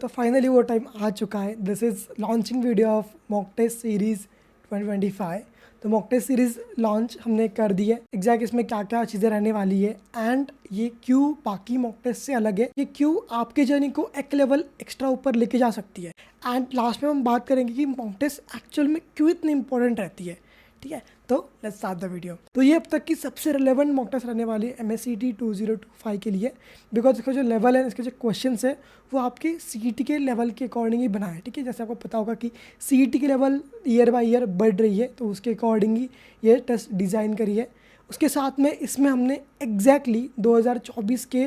तो फाइनली वो टाइम आ चुका है। This is launching video of mock test series 2025। तो मॉक टेस्ट सीरीज़ लॉन्च हमने कर दी है। एग्जैक्ट इसमें क्या क्या चीज़ें रहने वाली है एंड ये क्यों बाकी मॉक टेस्ट से अलग है, ये क्यों आपके जर्नी को एक लेवल एक्स्ट्रा ऊपर लेके जा सकती है। एंड लास्ट में हम बात करेंगे कि मॉक टेस्ट एक्चुअल में क्यों इतनी इंपॉर्टेंट रहती है। ठीक है, तो लेट्स स्टार्ट द वीडियो। तो ये अब तक की सबसे रिलेवेंट मॉक टेस्ट रहने वाली है MSCT 2025 के लिए, बिकॉज इसका जो लेवल है, इसके जो क्वेश्चन है वो आपके CET के लेवल के अकॉर्डिंग ही बना है। ठीक है, जैसे आपको पता होगा कि CET की लेवल ईयर बाय ईयर बढ़ रही है, तो उसके अकॉर्डिंग ही ये टेस्ट डिज़ाइन करी है। उसके साथ में इसमें हमने एग्जैक्टली 2024 के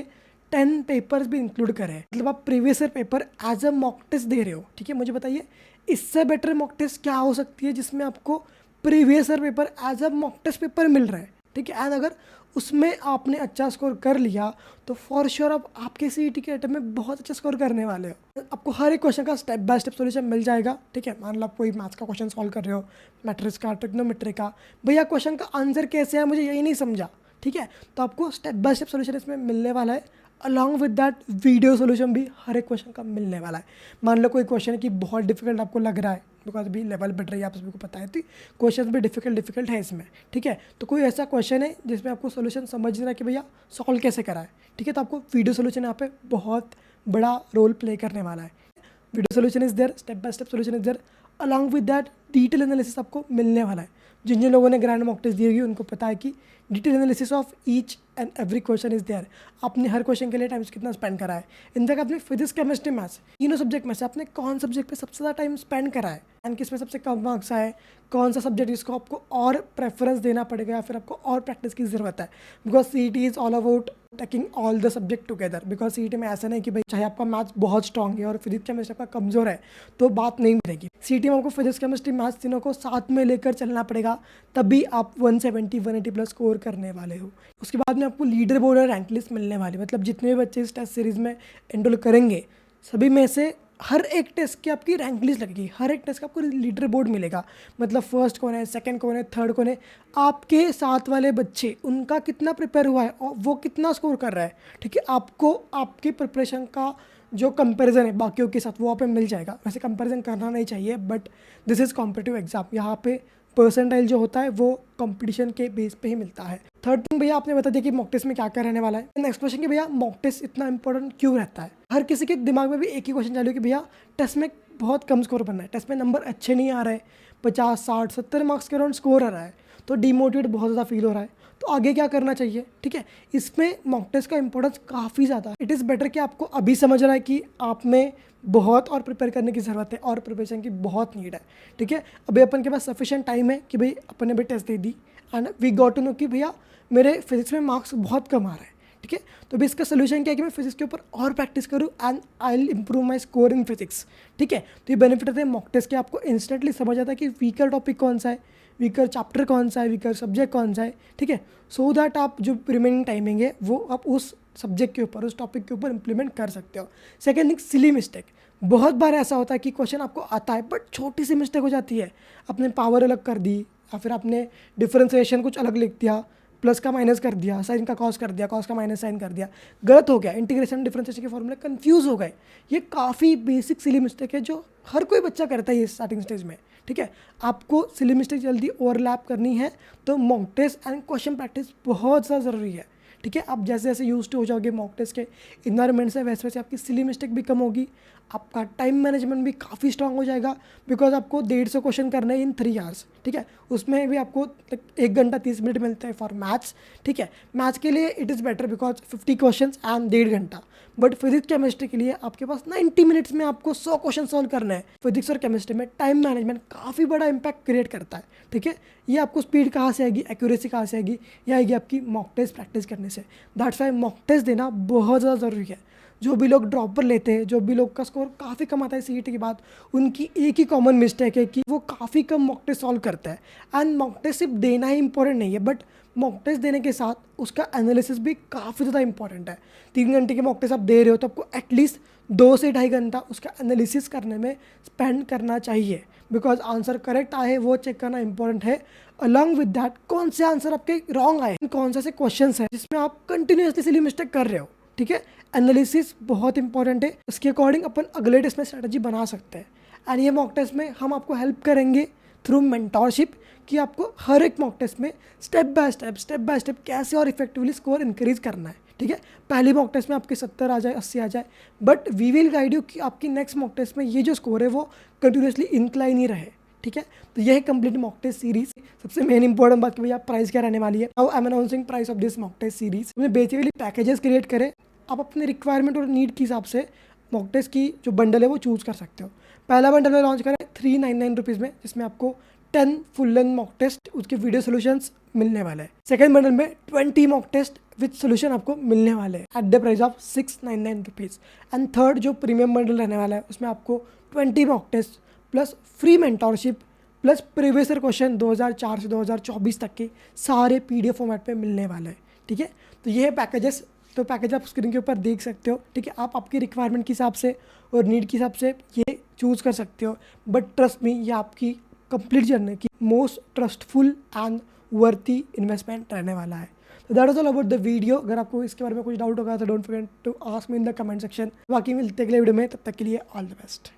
10 पेपर्स भी इंक्लूड करे हैं। मतलब आप previous year paper as a mock test दे रहे हो। ठीक है, मुझे बताइए इससे बेटर मॉक टेस्ट क्या हो सकती है जिसमें आपको previous year paper as a mock test paper मिल रहा है। ठीक है, एंड अगर उसमें आपने अच्छा स्कोर कर लिया तो फॉर श्योर आप आपके CET के अटेम्प्ट में बहुत अच्छा स्कोर करने वाले हो। आपको हर एक क्वेश्चन का स्टेप बाय स्टेप सॉल्यूशन मिल जाएगा। ठीक है, मान लो आप कोई मैथ्स का क्वेश्चन सॉल्व कर रहे हो, मैट्रिक्स का, ट्रिग्नोमेट्री का, भैया क्वेश्चन का आंसर कैसे है मुझे यही नहीं समझा। ठीक है, तो आपको स्टेप बाय स्टेप सॉल्यूशन इसमें मिलने वाला है। Along with that video solution भी हर एक क्वेश्चन का मिलने वाला है। मान लो कोई क्वेश्चन की बहुत डिफिकल्ट आपको लग रहा है, बिकॉज अभी लेवल बढ़ रही है, आप सभी को पता है, तो क्वेश्चन भी डिफिकल्ट है इसमें। ठीक है, तो कोई ऐसा क्वेश्चन है जिसमें आपको सोल्यूशन समझ रहा है कि भैया सॉल्व कैसे करा है। ठीक है, तो आपको वीडियो सोल्यूशन यहाँ पे बहुत बड़ा रोल प्ले करने वाला है। Video solution is there, step by step solution is there, along with that detail analysis आपको मिलने वाला है। जिन जिन लोगों ने ग्रैंड मॉक टेस्ट दी होगी उनको पता है कि detail analysis of each and every question is there. आपने हर क्वेश्चन के लिए टाइम कितना स्पेंड करा है, इनफैक्ट आपने फिजिक्स, केमिस्ट्री, मैथ्स तीनों सब्जेक्ट में से आपने कौन सब्जेक्ट पे सबसे ज़्यादा टाइम स्पेंड करा है एंड किस में सबसे कम मार्क्स आए, कौन सा सब्जेक्ट जिसको आपको और प्रेफरेंस देना पड़ेगा या फिर आपको और प्रैक्टिस की ज़रूरत है। Because CET is all about taking all the subject together. Because CET में ऐसा नहीं कि भाई चाहे आपका मैथ्स बहुत स्ट्रॉन्ग है और फिजिक्स केमिस्ट्री आपका कमज़ोर है तो बात नहीं मिलेगी। CET में आपको फिजिक्स, केमिस्ट्री, मैथ्स तीनों को साथ में लेकर चलना पड़ेगा, तभी आप 170, 180 प्लस स्कोर करने वाले हो। उसके बाद में आपको लीडर बोर्ड और रैंक लिस्ट मिलने वाली, मतलब जितने भी बच्चे इस टेस्ट सीरीज़ में एनरोल करेंगे सभी में से हर एक टेस्ट की आपकी रैंक लिस्ट लगेगी, हर एक टेस्ट का आपको लीडर बोर्ड मिलेगा। मतलब फर्स्ट कौन है, सेकंड कौन है, थर्ड कौन है, आपके साथ वाले बच्चे उनका कितना प्रिपेयर हुआ है और वो कितना स्कोर कर रहा है। ठीक है, आपको आपकी प्रिपरेशन का जो कंपैरिजन है बाकियों के साथ वो आप पे मिल जाएगा। वैसे कंपैरिजन करना नहीं चाहिए, but this is competitive exam, यहाँ पे परसेंटाइल जो होता है वो कंपटीशन के बेस पे ही मिलता है। थर्ड थिंग भैया आपने बता दिया कि मॉक टेस्ट में क्या क्या रहने वाला है। नेक्स्ट क्वेश्चन कि भैया मॉक टेस्ट इतना इंपॉर्टेंट क्यों रहता है। हर किसी के दिमाग में भी एक ही क्वेश्चन चालू है कि भैया टेस्ट में बहुत कम स्कोर बनना है, टेस्ट में नंबर अच्छे नहीं आ रहे, 50, 60, 70 मार्क्स के अराउंड स्कोर आ रहा है, तो डिमोटिवेट बहुत ज़्यादा फील हो रहा है, तो आगे क्या करना चाहिए। ठीक है, इसमें मॉक टेस्ट का इंपॉर्टेंस काफ़ी ज़्यादा है। इट इज़ बेटर कि आपको अभी समझ रहा है कि आप में बहुत और प्रिपेयर करने की ज़रूरत है और प्रिपरेशन की बहुत नीड है। ठीक है, अभी अपन के पास सफिशिएंट टाइम है कि भाई अपन ने भी टेस्ट दे दी and we got to know कि भैया मेरे फिजिक्स में मार्क्स बहुत कम आ रहे हैं। ठीक है, तो अभी इसका सोल्यूशन क्या है कि मैं फिजिक्स के ऊपर और प्रैक्टिस करूँ and I will improve my score in physics. ठीक है, तो ये बेनिफिट रहते हैं मॉक टेस्ट के, आपको इंस्टेंटली समझ आता है कि वीकर टॉपिक कौन सा है, वीकर चैप्टर कौन सा है, वीकर सब्जेक्ट कौन सा है। ठीक है, सो दैट आप जो रिमेनिंग टाइमिंग है वो आप उस सब्जेक्ट के ऊपर, उस टॉपिक के ऊपर इंप्लीमेंट कर सकते हो। Second thing, silly mistake. बहुत बार ऐसा होता है कि क्वेश्चन आपको आता है बट छोटी सी मिस्टेक हो जाती है, आपने पावर अलग कर दी या फिर आपने डिफरेंशिएशन कुछ अलग लिख दिया, प्लस का माइनस कर दिया, साइन का कॉस कर दिया, कॉस का माइनस साइन कर दिया, गलत हो गया, इंटीग्रेशन डिफरेंशिएशन के फॉर्मूले कंफ्यूज हो गए। ये काफ़ी बेसिक सिली मिस्टेक है जो हर कोई बच्चा करता है ये स्टार्टिंग स्टेज में। ठीक है, आपको सिली मिस्टेक जल्दी ओवरलैप करनी है तो mock test and question practice बहुत ज़्यादा ज़रूरी है। ठीक है, आप जैसे जैसे यूज टू हो जाओगे मॉक टेस्ट के इन्वायरमेंट से, वैसे वैसे आपकी सिली मिस्टेक भी कम होगी, आपका टाइम मैनेजमेंट भी काफ़ी स्ट्रांग हो जाएगा। बिकॉज आपको 150 क्वेश्चन करने हैं इन 3 आवर्स। ठीक है, उसमें भी आपको 1 घंटा 30 मिनट मिलते हैं फॉर मैथ्स। ठीक है, मैथ्स के लिए it is better because 50 question and 1.5 घंटा, बट फिजिक्स केमिस्ट्री के लिए आपके पास 90 मिनट्स में आपको 100 क्वेश्चन सॉल्व करना है। फिजिक्स और केमिस्ट्री में टाइम मैनेजमेंट काफ़ी बड़ा इंपैक्ट क्रिएट करता है। ठीक है, ये आपको स्पीड कहाँ से आएगी, एक्यूरेसी कहाँ से आएगी, ये आएगी आपकी मॉक टेस्ट प्रैक्टिस करने से। दैट्स वाई मॉक टेस्ट देना बहुत ज़्यादा ज़रूरी है। जो भी लोग ड्रॉपर लेते हैं, जो भी लोग का स्कोर काफ़ी कम आता है CET के बाद, उनकी एक ही कॉमन मिस्टेक है कि वो काफ़ी कम मॉक टेस्ट सॉल्व करता है। एंड मॉक टेस्ट सिर्फ देना ही इंपॉर्टेंट नहीं है, बट मॉक टेस्ट देने के साथ उसका एनालिसिस भी काफ़ी ज़्यादा इंपॉर्टेंट है। 3 घंटे के मॉक टेस्ट आप दे रहे हो तो आपको एटलीस्ट 2 से 2.5 घंटा उसका एनालिसिस करने में स्पेंड करना चाहिए। बिकॉज आंसर करेक्ट आए वो चेक करना इंपॉर्टेंट है। अलॉन्ग विद दैट कौन से आंसर आपके रॉन्ग आए, कौन से ऐसे क्वेश्चन है जिसमें आप कंटिन्यूसली सिली मिस्टेक कर रहे हो। ठीक है, एनालिसिस बहुत इंपॉर्टेंट है, उसके अकॉर्डिंग अपन अगले टेस्ट में स्ट्रेटजी बना सकते हैं। एंड ये मॉक टेस्ट में हम आपको हेल्प करेंगे थ्रू मेंटोरशिप कि आपको हर एक मॉक टेस्ट में स्टेप बाय स्टेप कैसे और इफेक्टिवली स्कोर इंक्रीज करना है। ठीक है, पहली मॉक टेस्ट में आपके 70 आ जाए, 80 आ जाए, but we will guide you कि आपकी नेक्स्ट मॉक टेस्ट में ये जो स्कोर है वो कंटिन्यूसली इंक्लाइन ही रहे। ठीक है, तो यह है कंप्लीट मॉक टेस्ट सीरीज। सबसे मेन इंपॉर्टेंट बात कि भैया प्राइस क्या रहने वाली है। Now I am announcing price of this mock test series. हमने बेसिकली पैकेजेस क्रिएट करे, आप अपने रिक्वायरमेंट और नीड के हिसाब से मॉक टेस्ट की जो बंडल है वो चूज़ कर सकते हो। पहला बंडल में लॉन्च करें 399 रुपीज़ में, जिसमें आपको 10 फुल लेंथ मॉक टेस्ट उसके वीडियो सोल्यूशंस मिलने वाले हैं। सेकंड बंडल में 20 मॉक टेस्ट विद सोल्यूशन आपको मिलने वाले हैं at the price of 699 rupees. And third जो प्रीमियम बंडल रहने वाला है उसमें आपको 20 mock test plus free mentorship plus previous year question 2004 से 2024 तक के सारे PDF फॉर्मेट पे मिलने वाले हैं। ठीक है, तो ये है पैकेजेस। तो पैकेज आप स्क्रीन के ऊपर देख सकते हो। ठीक है, आप आपकी रिक्वायरमेंट के हिसाब से और नीड के हिसाब से ये चूज़ कर सकते हो, बट ट्रस्ट मी ये आपकी कंप्लीट जर्नी की most trustful and worthy investment रहने वाला है। तो that was all about the video. अगर आपको इसके बारे में कुछ डाउट होगा तो don't forget to ask me in the comment section. बाकी मिलते अगले वीडियो में, तब तक के लिए ऑल द बेस्ट।